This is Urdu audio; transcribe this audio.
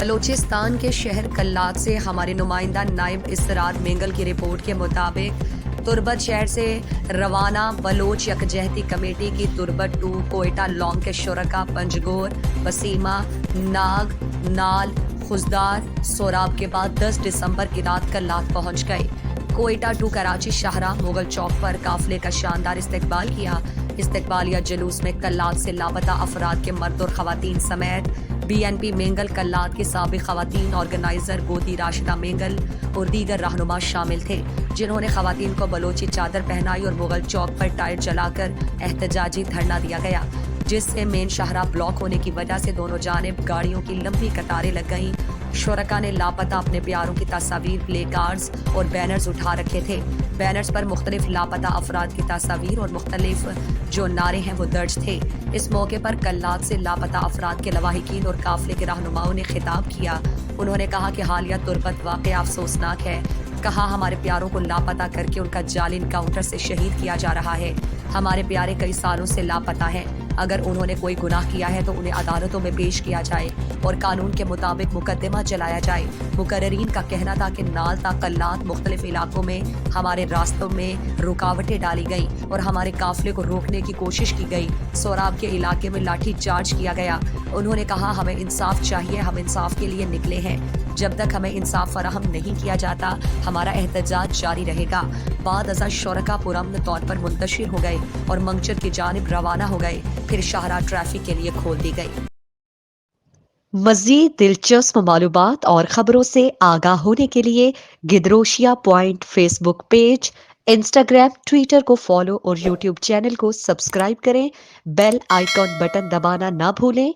بلوچستان کے شہر کلات سے ہمارے نمائندہ نائب اسرار مینگل کی رپورٹ کے مطابق تربت شہر سے روانہ بلوچ یکجہتی کمیٹی کی تربت 2 کوئٹہ لانگ کے شرکا پنجگور، وسیمہ، ناگ، نال، خزدار، سوراب کے بعد 10 دسمبر کی رات کلات پہنچ گئے۔ کوئٹہ ٹو کراچی شاہراہ مغل چوک پر قافلے کا شاندار استقبال کیا۔ استقبالیہ جلوس میں کلات سے لاپتہ افراد کے مرد اور خواتین سمیت B N P Mengal Kalat کے سابق خواتین آرگنائزر گودی راشدہ مینگل اور دیگر رہنما شامل تھے، جنہوں نے خواتین کو بلوچی چادر پہنائی اور مغل چوک پر ٹائر جلا کر احتجاجی دھرنا دیا گیا، جس سے مین شاہراہ بلاک ہونے کی وجہ سے دونوں جانب گاڑیوں کی لمبی قطاریں لگ گئیں۔ شرکا نے لاپتہ اپنے پیاروں کی تصاویر، پلے کارڈز اور بینرز اٹھا رکھے تھے۔ بینرز پر مختلف لاپتہ افراد کی تصاویر اور مختلف جو نعرے ہیں وہ درج تھے۔ اس موقع پر کلات سے لاپتہ افراد کے لواحقین اور قافلے کے رہنماؤں نے خطاب کیا۔ انہوں نے کہا کہ حالیہ تربت واقعہ افسوسناک ہے۔ کہا ہمارے پیاروں کو لاپتہ کر کے ان کا جعلی انکاؤنٹر سے شہید کیا جا رہا ہے۔ ہمارے پیارے کئی سالوں سے لاپتہ ہیں۔ اگر انہوں نے کوئی گناہ کیا ہے تو انہیں عدالتوں میں پیش کیا جائے اور قانون کے مطابق مقدمہ چلایا جائے۔ مقررین کا کہنا تھا کہ نال تا کلات مختلف علاقوں میں ہمارے راستوں میں رکاوٹیں ڈالی گئیں اور ہمارے قافلے کو روکنے کی کوشش کی گئی۔ سوراب کے علاقے میں لاٹھی چارج کیا گیا۔ انہوں نے کہا ہمیں انصاف چاہیے، ہم انصاف کے لیے نکلے ہیں۔ جب تک ہمیں انصاف فراہم نہیں کیا جاتا ہمارا احتجاج جاری رہے گا۔ بعد ازاں شرکا پرامن طور پر منتشر ہو گئے اور منگچر کی جانب روانہ ہو گئے، پھر شاہراہ ٹریفک کے لیے کھول دی گئی۔ مزید دلچسپ معلومات اور خبروں سے آگاہ ہونے کے لیے Gedrosia point Facebook page, Instagram, Twitter کو فالو اور یوٹیوب چینل کو سبسکرائب کریں۔ بیل آئیکن بٹن دبانا نہ بھولیں۔